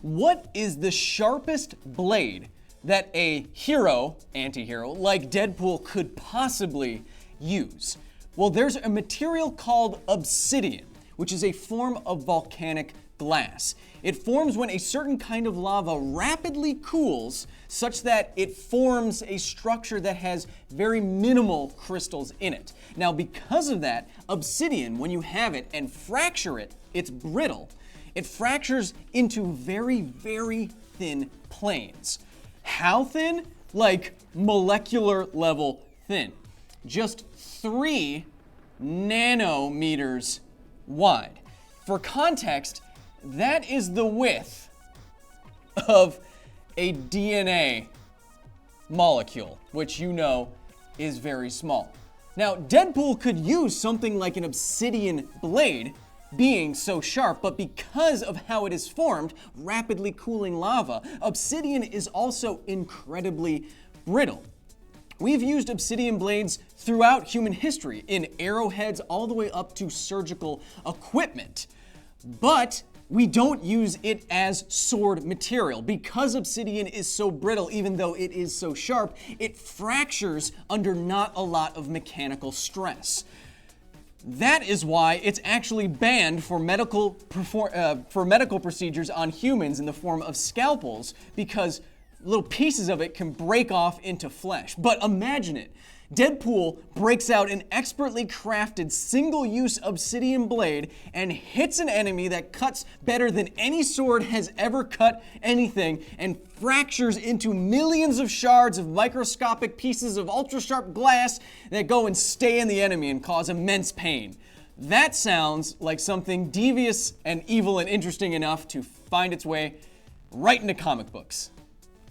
What is the sharpest blade that a hero, anti-hero, like Deadpool could possibly use? Well, there's a material called obsidian, which is a form of volcanic glass. It forms when a certain kind of lava rapidly cools such that it forms a structure that has very minimal crystals in it. Now, because of that, obsidian, when you have it and fracture it, it's brittle. It fractures into very, very thin planes. How thin? Like molecular level thin. Just 3 nanometers wide. For context, that is the width of a DNA molecule, which you know is very small. Now, Deadpool could use something like an obsidian blade, being so sharp, but because of how it is formed, rapidly cooling lava, obsidian is also incredibly brittle. We've used obsidian blades throughout human history, in arrowheads all the way up to surgical equipment. But we don't use it as sword material. Because obsidian is so brittle, even though it is so sharp, it fractures under not a lot of mechanical stress. That is why it's actually banned for medical procedures on humans in the form of scalpels, because little pieces of it can break off into flesh. But imagine it. Deadpool breaks out an expertly crafted single-use obsidian blade and hits an enemy that cuts better than any sword has ever cut anything, and fractures into millions of shards of microscopic pieces of ultra-sharp glass that go and stay in the enemy and cause immense pain. That sounds like something devious and evil and interesting enough to find its way right into comic books.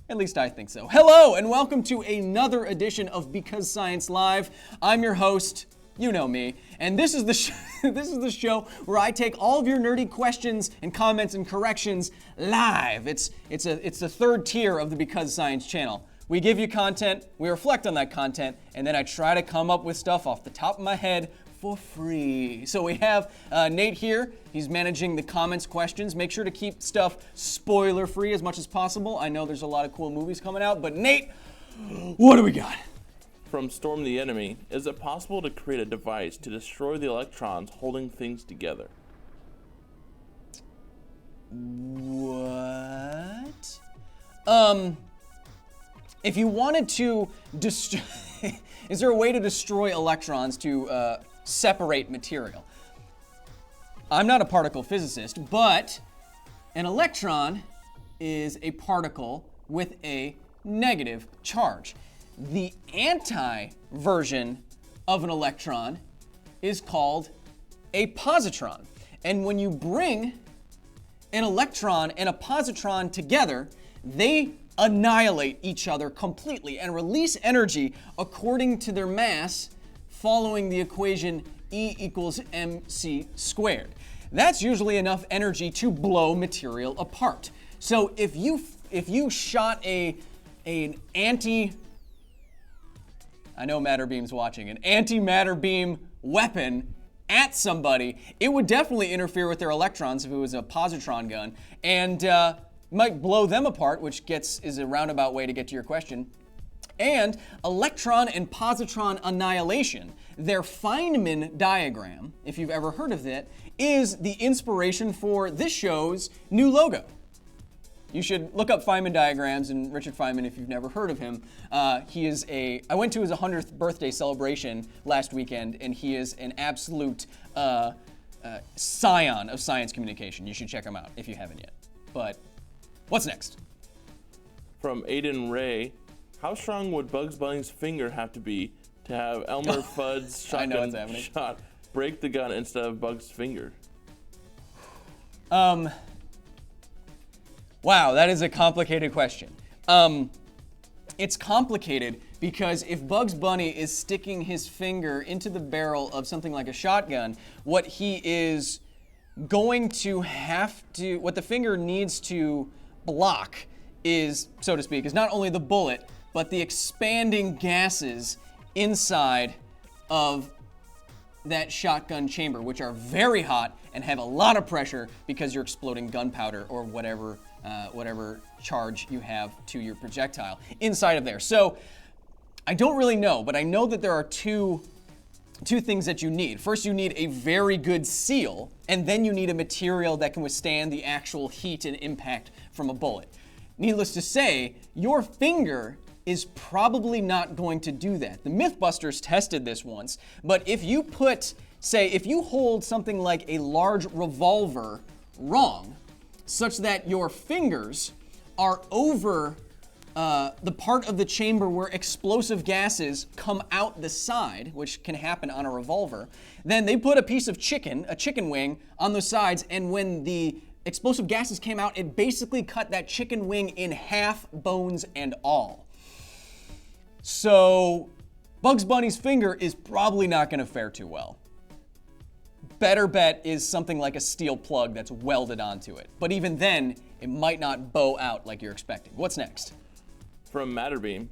At least I think so. Hello, and welcome to another edition of Because Science Live. I'm your host, you know me, and this is the show where I take all of your nerdy questions and comments and corrections live. It's the third tier of the Because Science channel. We give you content, we reflect on that content, and then I try to come up with stuff off the top of my head for free. So we have Nate here. He's managing the comments questions. Make sure to keep stuff spoiler free as much as possible. I know there's a lot of cool movies coming out, but Nate, what do we got? From Storm the Enemy, is it possible to create a device to destroy the electrons holding things together? What? If you wanted to destroy, is there a way to destroy electrons to separate material? I'm not a particle physicist, but an electron is a with a negative charge. The anti-version of an electron is called a positron. And when you bring an electron and a positron together, they annihilate each other completely and release energy according to their mass, following the equation E equals mc squared. That's usually enough energy to blow material apart. So if you shot an I know matter beam's watching, an anti-matter beam weapon at somebody, it would definitely interfere with their electrons if it was a positron gun, and might blow them apart, which is a roundabout way to get to your question. And electron and positron annihilation, their Feynman diagram, if you've ever heard of it, is the inspiration for this show's new logo. You should look up Feynman diagrams and Richard Feynman if you've never heard of him. I went to his 100th birthday celebration last weekend, and he is an absolute scion of science communication. You should check him out if you haven't yet. But what's next? From Aiden Ray, how strong would Bugs Bunny's finger have to be to have Elmer Fudd's shotgun shot break the gun instead of Bugs' finger? Wow, that is a complicated question. It's complicated because if Bugs Bunny is sticking his finger into the barrel of something like a shotgun, what he is going to what the finger needs to block is, so to speak, is not only the bullet, but the expanding gases inside of that shotgun chamber, which are very hot and have a lot of pressure because you're exploding gunpowder or whatever charge you have to your projectile inside of there. So I don't really know, but I know that there are two things that you need. First, you need a very good seal, and then you need a material that can withstand the actual heat and impact from a bullet. Needless to say, your finger is probably not going to do that. The Mythbusters tested this once, but if you if you hold something like a large revolver wrong, such that your fingers are over the part of the chamber where explosive gases come out the side, which can happen on a revolver, then they put a piece of a chicken wing on the sides, and when the explosive gases came out, it basically cut that chicken wing in half, bones and all. So Bugs Bunny's finger is probably not going to fare too well. Better bet is something like a steel plug that's welded onto it. But even then, it might not bow out like you're expecting. What's next? From Matterbeam.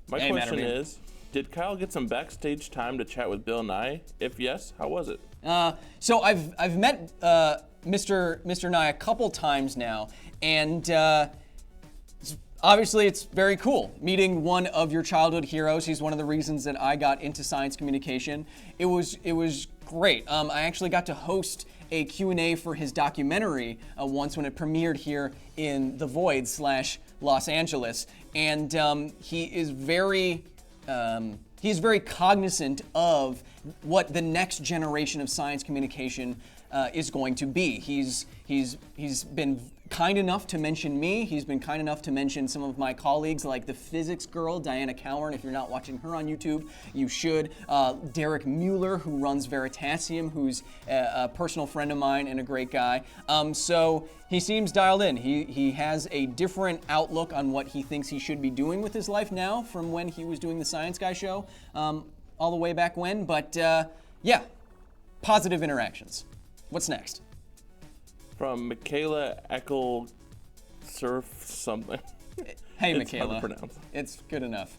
My question is, did Kyle get some backstage time to chat with Bill Nye? If yes, how was it? So I've met Mr. Nye a couple times now, and obviously it's very cool meeting one of your childhood heroes. He's one of the reasons that I got into science communication. It was great. I actually got to host a Q&A for his documentary once when it premiered here in the Void / Los Angeles, and he is very cognizant of what the next generation of science communication is going to be. He's been kind enough to mention me. He's been kind enough to mention some of my colleagues, like the physics girl, Diana Cowan. If you're not watching her on YouTube, you should. Derek Mueller, who runs Veritasium, who's a personal friend of mine and a great guy. So he seems dialed in. He has a different outlook on what he thinks he should be doing with his life now from when he was doing the Science Guy show all the way back when. But yeah, positive interactions. What's next? From Michaela Eckel Surf something. Hey, It's Michaela. hard to pronounce. It's good enough.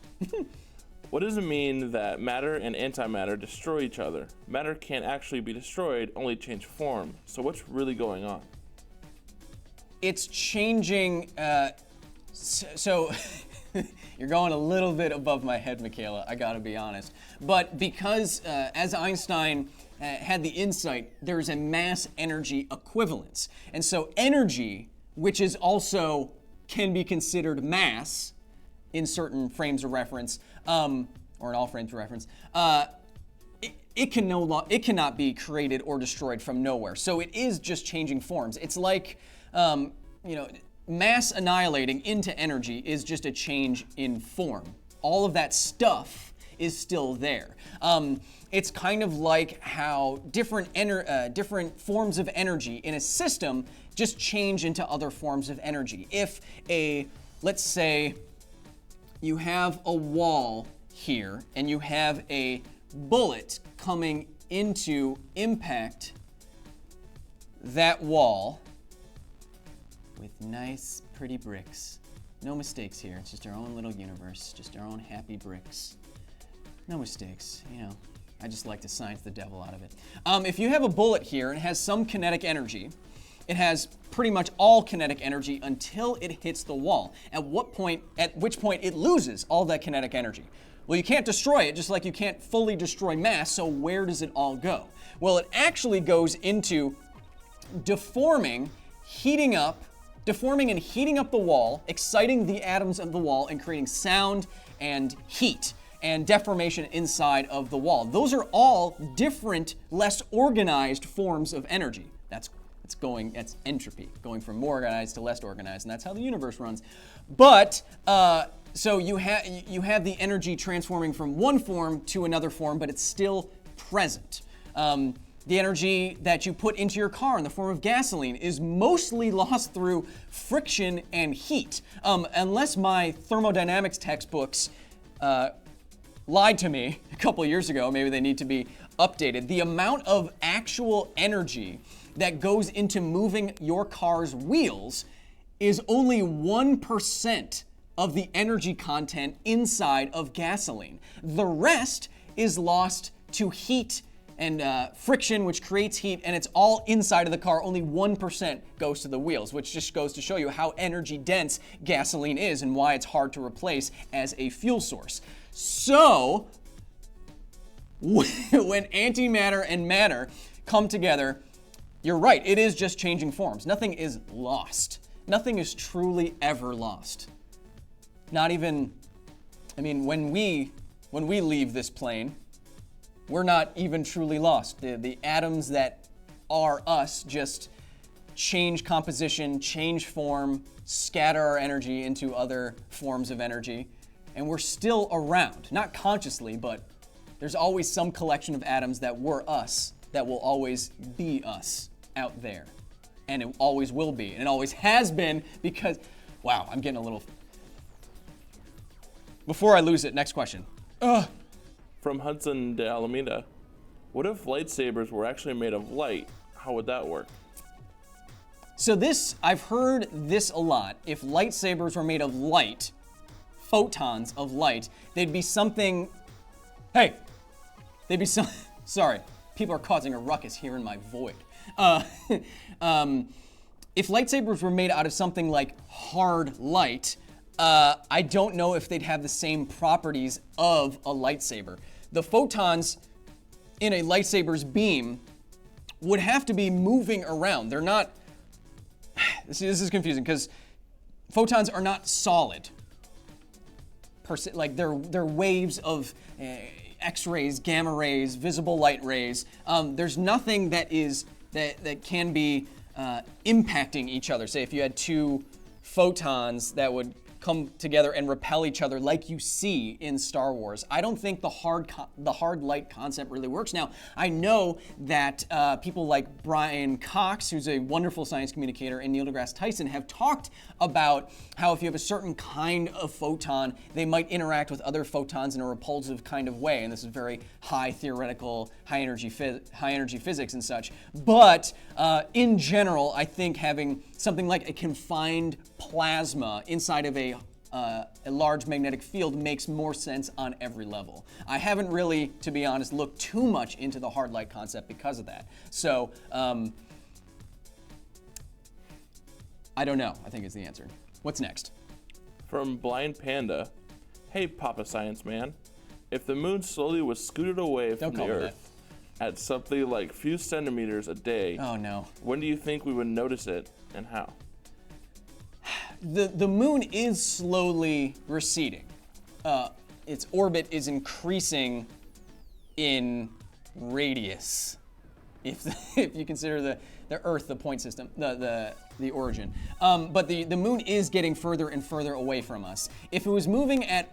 What does it mean that matter and antimatter destroy each other? Matter can't actually be destroyed, only change form. So what's really going on? It's changing. So you're going a little bit above my head, Michaela, I gotta be honest. But because as Einstein had the insight, there's a mass energy equivalence. And so energy, which is also can be considered mass in certain frames of reference, or in all frames of reference, it cannot be created or destroyed from nowhere. So it is just changing forms. It's like, mass annihilating into energy is just a change in form. All of that stuff is still there. It's kind of like how different forms of energy in a system just change into other forms of energy. If let's say you have a wall here and you have a bullet coming into impact that wall with nice, pretty bricks. No mistakes here. It's just our own little universe, just our own happy bricks. No mistakes, I just like to science the devil out of it. If you have a bullet here and it has some kinetic energy, it has pretty much all kinetic energy until it hits the wall, at which point it loses all that kinetic energy. Well, you can't destroy it, just like you can't fully destroy mass, so where does it all go? Well, it actually goes into deforming and heating up the wall, exciting the atoms of the wall, and creating sound and heat and deformation inside of the wall. Those are all different, less organized forms of energy. That's entropy, going from more organized to less organized, and that's how the universe runs. But so you have the energy transforming from one form to another form, but it's still present. The energy that you put into your car in the form of gasoline is mostly lost through friction and heat. Unless my thermodynamics textbooks lied to me a couple of years ago, maybe they need to be updated. The amount of actual energy that goes into moving your car's wheels is only 1% of the energy content inside of gasoline. The rest is lost to heat friction, which creates heat, and it's all inside of the car. Only 1% goes to the wheels, which just goes to show you how energy dense gasoline is and why it's hard to replace as a fuel source. So, when antimatter and matter come together, you're right, it is just changing forms. Nothing is lost. Nothing is truly ever lost. Not even, I mean, when we leave this plane, we're not even truly lost. The atoms that are us just change composition, change form, scatter our energy into other forms of energy, and we're still around. Not consciously, but there's always some collection of atoms that were us that will always be us out there. And it always will be, and it always has been because, wow, I'm getting a little... Before I lose it, next question. From Hudson de Alameda, what if lightsabers were actually made of light? How would that work? So this, I've heard this a lot. If lightsabers were made of light, photons of light, they'd be something, hey, they'd be some, sorry, people are causing a ruckus here in my void. If lightsabers were made out of something like hard light, I don't know if they'd have the same properties of a lightsaber. The photons in a lightsaber's beam would have to be moving around. They're not, this is confusing because photons are not solid. Like they're waves of X-rays, gamma rays, visible light rays. There's nothing that can be impacting each other. Say if you had two photons that would come together and repel each other like you see in Star Wars. I don't think the hard light concept really works. Now, I know that people like Brian Cox, who's a wonderful science communicator, and Neil deGrasse Tyson have talked about how if you have a certain kind of photon, they might interact with other photons in a repulsive kind of way. And this is very high theoretical, high energy physics and such. But in general, I think having something like a confined plasma inside of a large magnetic field makes more sense on every level. I haven't really, to be honest, looked too much into the hard light concept because of that. So, I don't know, I think is the answer. What's next? From Blind Panda, hey Papa Science Man, if the moon slowly was scooted away from the Earth at something like few centimeters a day, oh no, when do you think we would notice it and how? The moon is slowly receding. Its orbit is increasing in radius, if you consider the Earth the point system, the origin. But the moon is getting further and further away from us. If it was moving at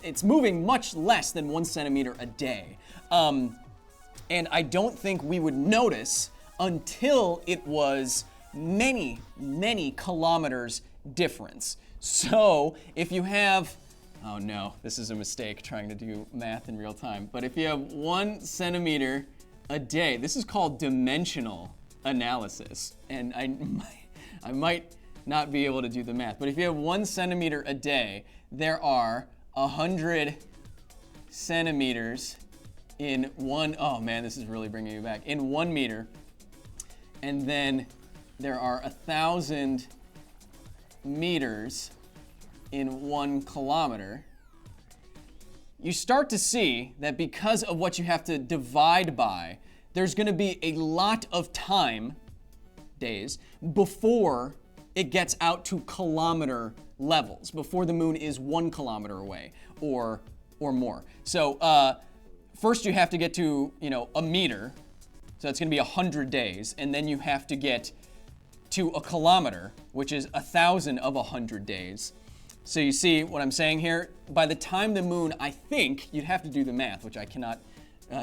it's moving much less than 1 centimeter a day. And I don't think we would notice until it was many, many kilometers difference. So if you have, oh no, this is a mistake trying to do math in real time, but if you have 1 centimeter a day, this is called dimensional analysis, and I might not be able to do the math, but if you have 1 centimeter a day, there are 100 centimeters in one, oh man, this is really bringing me back, in 1 meter, and then there are 1,000 meters in 1 kilometer. You start to see that because of what you have to divide by, there's going to be a lot of time, days, before it gets out to kilometer levels, before the moon is 1 kilometer away or more. So first you have to get to, a meter, so that's going to be 100 days, and then you have to get to a kilometer, which is 1,000 of 100 days. So you see what I'm saying here? By the time the moon, I think, you'd have to do the math, which I cannot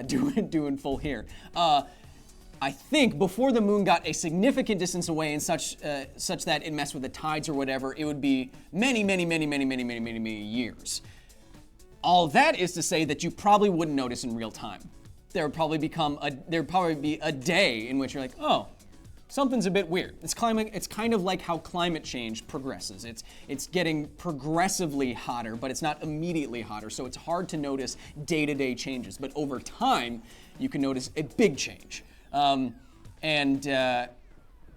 do in full here. I think before the moon got a significant distance away and such that it messed with the tides or whatever, it would be many, many, many, many, many, many, many, many years. All that is to say that you probably wouldn't notice in real time. There'd probably be a day in which you're like, oh, something's a bit weird. It's kind of like how climate change progresses. It's getting progressively hotter, but it's not immediately hotter, so it's hard to notice day-to-day changes. But over time, you can notice a big change. And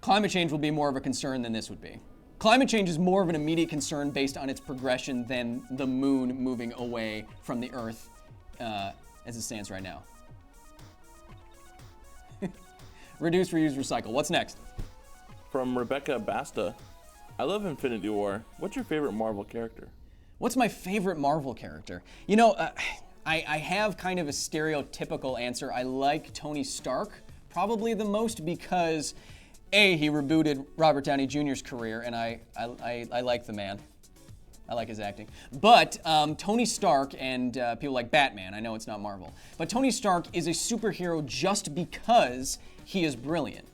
climate change will be more of a concern than this would be. Climate change is more of an immediate concern based on its progression than the moon moving away from the Earth as it stands right now. Reduce, reuse, recycle. What's next? From Rebecca Basta. I love Infinity War. What's your favorite Marvel character? What's my favorite Marvel character? You know, I have kind of a stereotypical answer. I like Tony Stark probably the most because, A, he rebooted Robert Downey Jr.'s career, and I like the man. I like his acting. But Tony Stark and people like Batman, I know it's not Marvel, but Tony Stark is a superhero just because he is brilliant.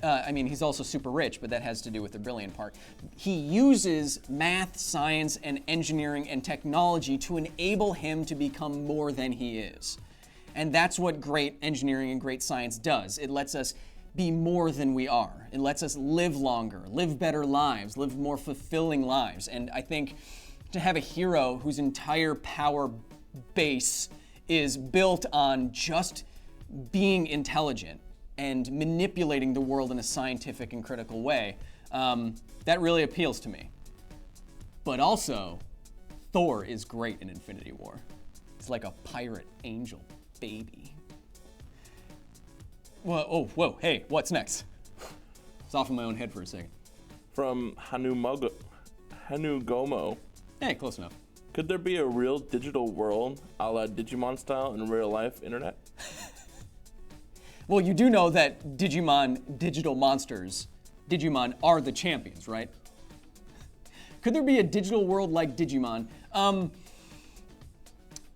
I mean, he's also super rich, but that has to do with the brilliant part. He uses math, science, and engineering and technology to enable him to become more than he is. And that's what great engineering and great science does. It lets us be more than we are. It lets us live longer, live better lives, live more fulfilling lives. And I think to have a hero whose entire power base is built on just being intelligent and manipulating the world in a scientific and critical way, that really appeals to me. But also, Thor is great in Infinity War. It's like a pirate angel baby. Whoa, hey, what's next? It's off in my own head for a second. From Hanugomo. Hey, close enough. Could there be a real digital world, a la Digimon style, in real life internet? Well, you do know that Digimon digital monsters, Digimon, are the champions, right? Could there be a digital world like Digimon?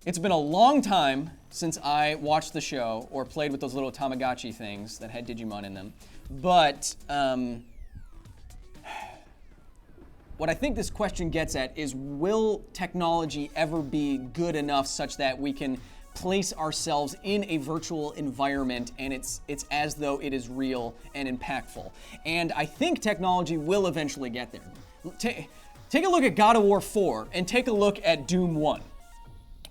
It's been a long time since I watched the show or played with those little Tamagotchi things that had Digimon in them. But what I think this question gets at is, will technology ever be good enough such that we can place ourselves in a virtual environment and it's as though it is real and impactful? And I think technology will eventually get there. Take a look at God of War 4 and take a look at Doom 1.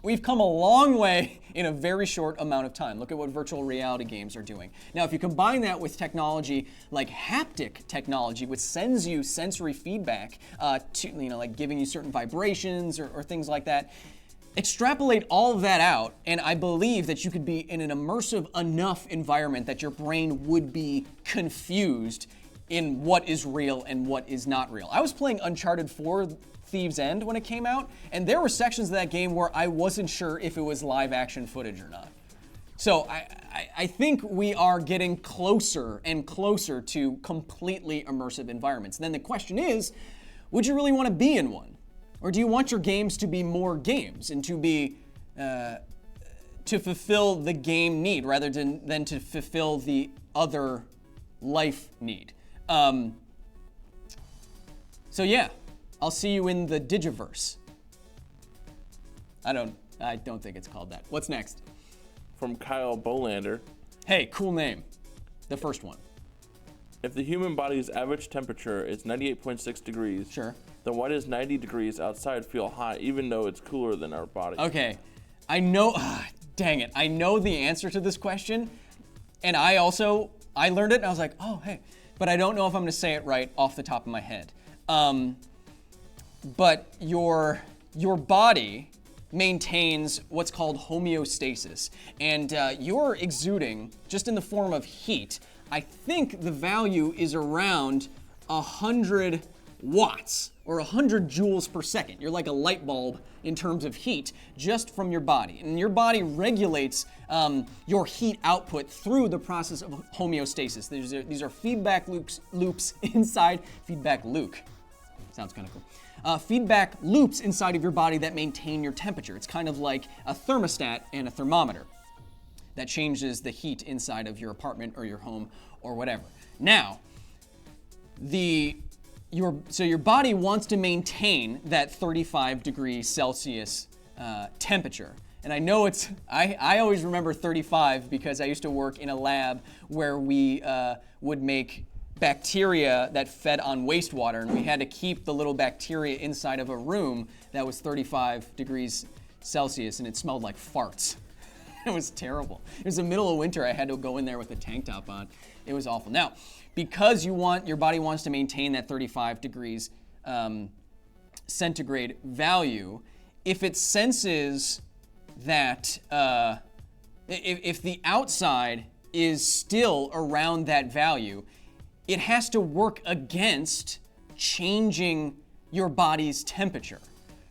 We've come a long way in a very short amount of time. Look at what virtual reality games are doing. Now, if you combine that with technology like haptic technology, which sends you sensory feedback like giving you certain vibrations or things like that, extrapolate all of that out, and I believe that you could be in an immersive enough environment that your brain would be confused in what is real and what is not real. I was playing Uncharted 4 Thieves End when it came out, and there were sections of that game where I wasn't sure if it was live action footage or not. So I think we are getting closer and closer to completely immersive environments. And then the question is, would you really want to be in one? Or do you want your games to be more games and to be to fulfill the game need rather than to fulfill the other life need? So yeah, I'll see you in the Digiverse. I don't think it's called that. What's next? From Kyle Bolander. Hey, cool name. The first one. If the human body's average temperature is 98.6 degrees, sure, then why does 90 degrees outside feel hot even though it's cooler than our body? Okay, I know, dang it, I know the answer to this question, and I learned it and I was like, oh, hey, but I don't know if I'm gonna say it right off the top of my head. But your body maintains what's called homeostasis, and you're exuding, just in the form of heat, I think the value is around 100 watts or 100 joules per second. You're like a light bulb in terms of heat just from your body. And your body regulates your heat output through the process of homeostasis. These are feedback loops inside, feedback Luke. Sounds kind of cool. Feedback loops inside of your body that maintain your temperature. It's kind of like a thermostat and a thermometer that changes the heat inside of your apartment or your home or whatever. Now, your body wants to maintain that 35 degrees Celsius temperature. And I know I always remember 35 because I used to work in a lab where we would make bacteria that fed on wastewater, and we had to keep the little bacteria inside of a room that was 35 degrees Celsius, and it smelled like farts. It was terrible. It was the middle of winter. I had to go in there with a tank top on. It was awful. Now, because your body wants to maintain that 35 degrees centigrade value, if it senses that if the outside is still around that value, it has to work against changing your body's temperature,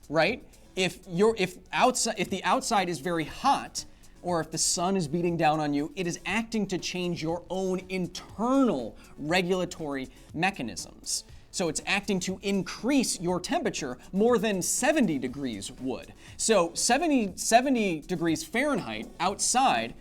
right? If the outside is very hot, or if the sun is beating down on you, it is acting to change your own internal regulatory mechanisms. So it's acting to increase your temperature more than 70 degrees would. So 70 degrees Fahrenheit outside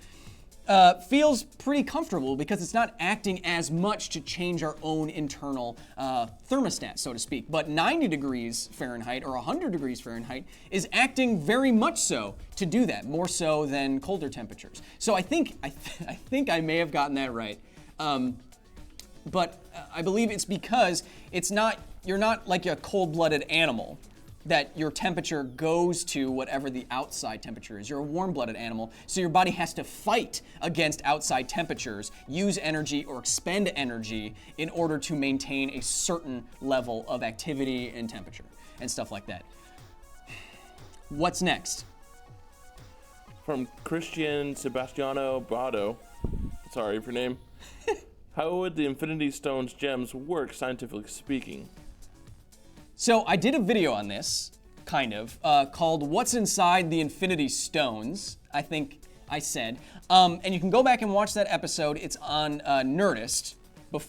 feels pretty comfortable because it's not acting as much to change our own internal thermostat, so to speak. But 90 degrees Fahrenheit or 100 degrees Fahrenheit is acting very much so to do that, more so than colder temperatures. So I think I may have gotten that right. But I believe it's because you're not like a cold-blooded animal that your temperature goes to whatever the outside temperature is. You're a warm-blooded animal, so your body has to fight against outside temperatures, use energy or expend energy in order to maintain a certain level of activity and temperature and stuff like that. What's next? From Christian Sebastiano Bado, sorry for your name. How would the Infinity Stones gems work, scientifically speaking? So I did a video on this, kind of, called What's Inside the Infinity Stones, I think I said. And you can go back and watch that episode. It's on Nerdist.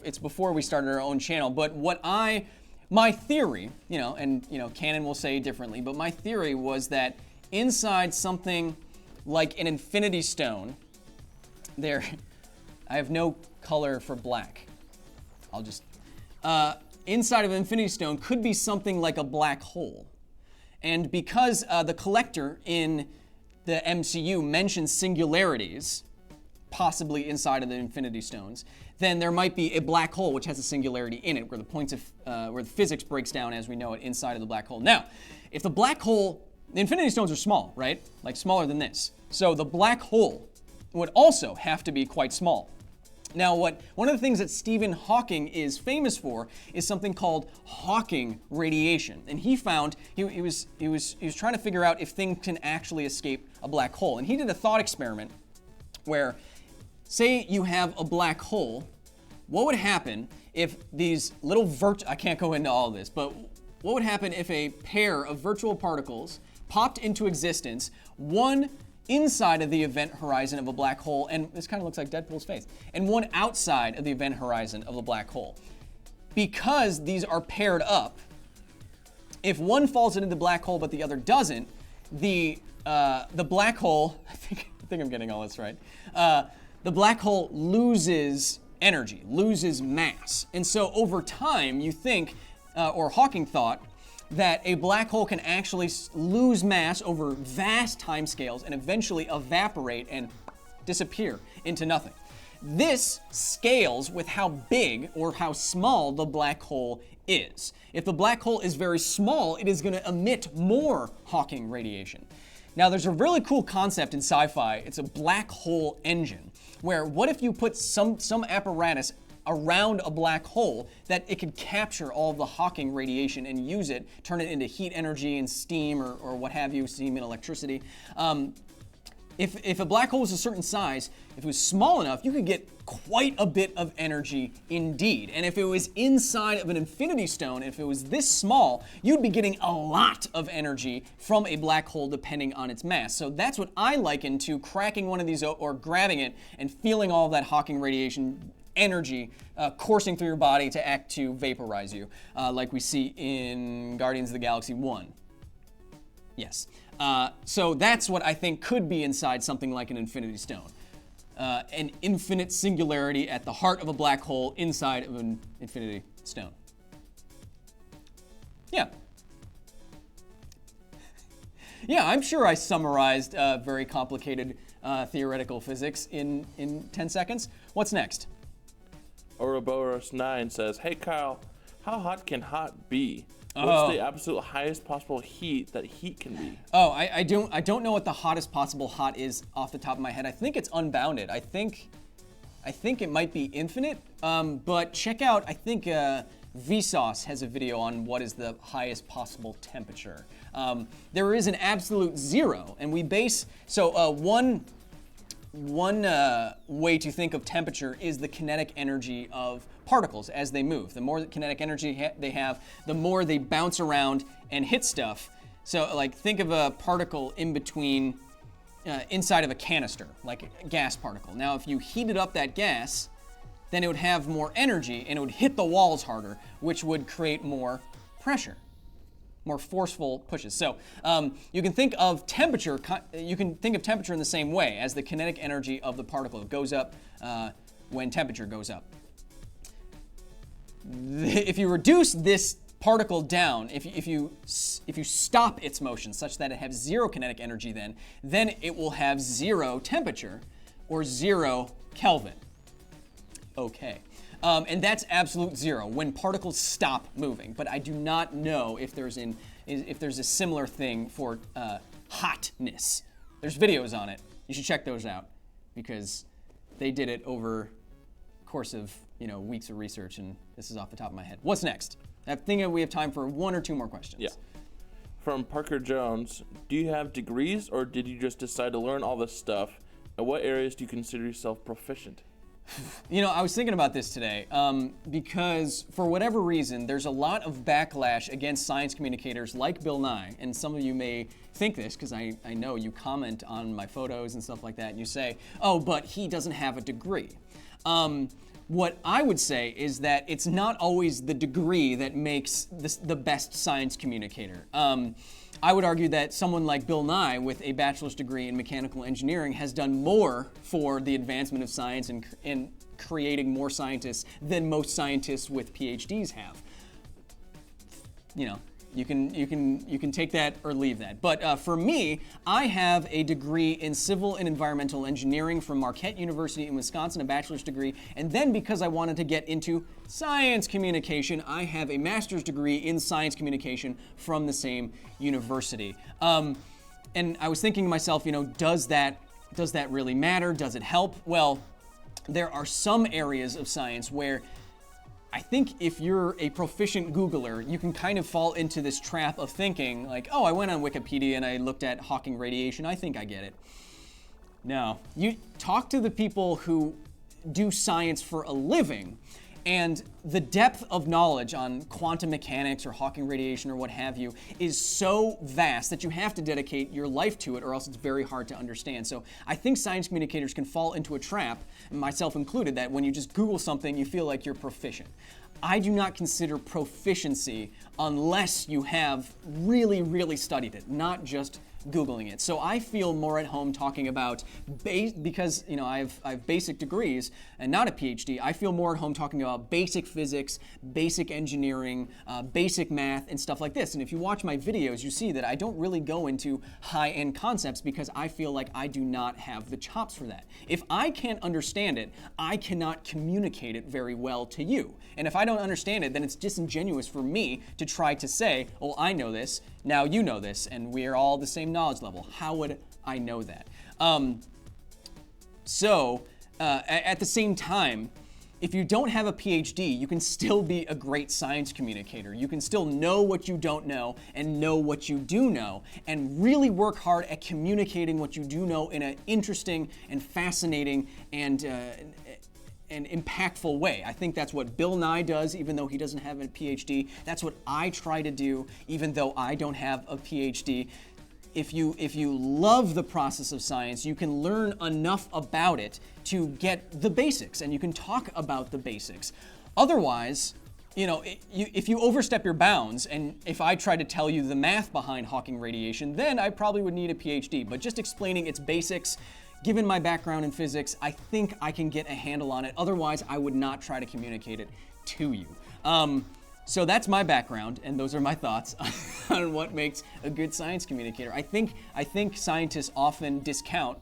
It's before we started our own channel. But my theory, and Canon will say differently, but my theory was that inside something like an Infinity Stone, I have no color for black. I'll just... inside of an Infinity Stone could be something like a black hole. And because the collector in the MCU mentions singularities, possibly inside of the Infinity Stones, then there might be a black hole which has a singularity in it, where where the physics breaks down as we know it inside of the black hole. Now, if the black hole, the Infinity Stones are small, right? Like smaller than this. So the black hole would also have to be quite small. Now, one of the things that Stephen Hawking is famous for is something called Hawking radiation, and he found he was trying to figure out if things can actually escape a black hole, and he did a thought experiment where, say you have a black hole, what would happen if these little I can't go into all this, but what would happen if a pair of virtual particles popped into existence, one inside of the event horizon of a black hole, and this kind of looks like Deadpool's face, and one outside of the event horizon of a black hole. Because these are paired up, if one falls into the black hole but the other doesn't, the black hole, I think I'm getting all this right, the black hole loses energy, loses mass. And so over time, you think, or Hawking thought, that a black hole can actually lose mass over vast timescales and eventually evaporate and disappear into nothing. This scales with how big or how small the black hole is. If the black hole is very small, it is going to emit more Hawking radiation. Now, there's a really cool concept in sci-fi. It's a black hole engine, where what if you put some apparatus around a black hole that it could capture all of the Hawking radiation and use it, turn it into heat energy and steam or what have you, steam and electricity. If a black hole was a certain size, if it was small enough, you could get quite a bit of energy indeed. And if it was inside of an Infinity Stone, if it was this small, you'd be getting a lot of energy from a black hole depending on its mass. So that's what I liken to cracking one of these or grabbing it and feeling all of that Hawking radiation energy coursing through your body to act to vaporize you, like we see in Guardians of the Galaxy 1. Yes. So that's what I think could be inside something like an Infinity Stone. An infinite singularity at the heart of a black hole inside of an Infinity Stone. Yeah. Yeah, I'm sure I summarized very complicated theoretical physics in 10 seconds. What's next? Ouroboros9 says, "Hey Kyle, How hot can hot be? What's the absolute highest possible heat that heat can be? Oh, I don't know what the hottest possible hot is off the top of my head. I think it's unbounded. I think it might be infinite. But check out, I think Vsauce has a video on what is the highest possible temperature. There is an absolute zero, and we base, so one way to think of temperature is the kinetic energy of particles as they move. The more kinetic energy they have, the more they bounce around and hit stuff. So like think of a particle in between, inside of a canister, like a gas particle. Now if you heated up that gas, then it would have more energy and it would hit the walls harder, which would create more pressure, more forceful pushes. So you can think of temperature. You can think of temperature in the same way as the kinetic energy of the particle. It goes up when temperature goes up. If you reduce this particle down, if you stop its motion such that it has zero kinetic energy, then it will have zero temperature or 0 Kelvin. Okay. And that's absolute zero, when particles stop moving. But I do not know if there's a similar thing for hotness. There's videos on it. You should check those out because they did it over the course of weeks of research, and this is off the top of my head. What's next? I think we have time for 1 or 2 more questions. Yeah. From Parker Jones, do you have degrees or did you just decide to learn all this stuff? And what areas do you consider yourself proficient? I was thinking about this today because for whatever reason, there's a lot of backlash against science communicators like Bill Nye. And some of you may think this because I know you comment on my photos and stuff like that. And you say, oh, but he doesn't have a degree. What I would say is that it's not always the degree that makes the best science communicator. I would argue that someone like Bill Nye with a bachelor's degree in mechanical engineering has done more for the advancement of science and in creating more scientists than most scientists with PhDs have. You can take that or leave that. But for me, I have a degree in civil and environmental engineering from Marquette University in Wisconsin, a bachelor's degree. And then because I wanted to get into science communication, I have a master's degree in science communication from the same university. And I was thinking to myself, does that really matter? Does it help? Well, there are some areas of science where I think if you're a proficient Googler, you can kind of fall into this trap of thinking like, oh, I went on Wikipedia and I looked at Hawking radiation. I think I get it. No, you talk to the people who do science for a living, and the depth of knowledge on quantum mechanics or Hawking radiation or what have you is so vast that you have to dedicate your life to it or else it's very hard to understand. So I think science communicators can fall into a trap, myself included, that when you just Google something, you feel like you're proficient. I do not consider proficiency unless you have really, really studied it, not just Googling it. So I feel more at home talking about, because I have basic degrees and not a PhD, I feel more at home talking about basic physics, basic engineering, basic math, and stuff like this. And if you watch my videos, you see that I don't really go into high-end concepts because I feel like I do not have the chops for that. If I can't understand it, I cannot communicate it very well to you. And if I don't understand it, then it's disingenuous for me to try to say, oh, I know this, now you know this, and we are all the same knowledge level. How would I know that? At the same time, if you don't have a PhD, you can still be a great science communicator. You can still know what you don't know and know what you do know and really work hard at communicating what you do know in an interesting and fascinating and impactful way. I think that's what Bill Nye does, even though he doesn't have a PhD. That's what I try to do, even though I don't have a PhD. If you love the process of science, you can learn enough about it to get the basics, and you can talk about the basics. Otherwise, if you overstep your bounds, and if I try to tell you the math behind Hawking radiation, then I probably would need a PhD. But just explaining its basics, given my background in physics, I think I can get a handle on it. Otherwise, I would not try to communicate it to you. So that's my background, and those are my thoughts on what makes a good science communicator. I think scientists often discount.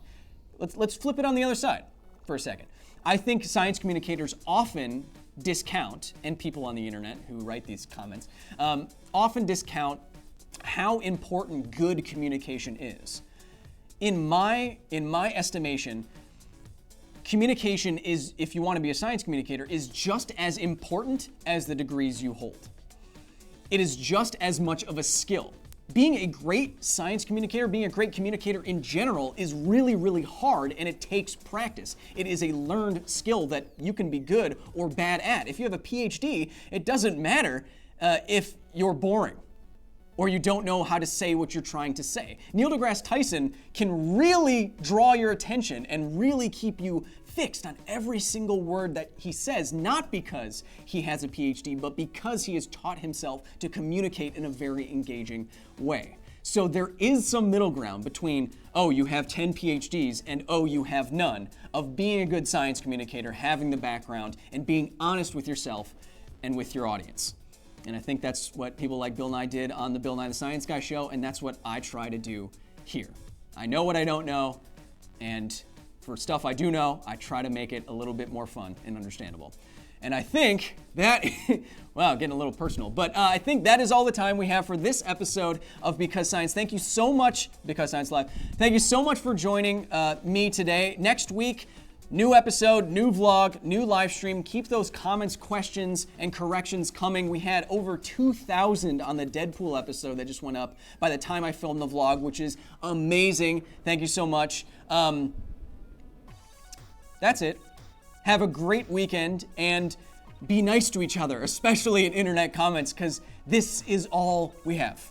Let's flip it on the other side for a second. I think science communicators often discount, and people on the internet who write these comments, often discount how important good communication is. In my estimation, communication is, if you want to be a science communicator, is just as important as the degrees you hold. It is just as much of a skill. Being a great science communicator, being a great communicator in general is really, really hard, and it takes practice. It is a learned skill that you can be good or bad at. If you have a PhD, it doesn't matter if you're boring or you don't know how to say what you're trying to say. Neil deGrasse Tyson can really draw your attention and really keep you fixed on every single word that he says, not because he has a PhD, but because he has taught himself to communicate in a very engaging way. So there is some middle ground between, oh, you have 10 PhDs and oh, you have none, of being a good science communicator, having the background, and being honest with yourself and with your audience. And I think that's what people like Bill Nye did on the Bill Nye the Science Guy show, and that's what I try to do here. I know what I don't know, and for stuff I do know, I try to make it a little bit more fun and understandable. And I think that, wow, getting a little personal, but I think that is all the time we have for this episode of Because Science. Thank you so much, Because Science Live. Thank you so much for joining me today. Next week, new episode, new vlog, new live stream. Keep those comments, questions, and corrections coming. We had over 2,000 on the Deadpool episode that just went up by the time I filmed the vlog, which is amazing. Thank you so much. That's it. Have a great weekend and be nice to each other, especially in internet comments, because this is all we have.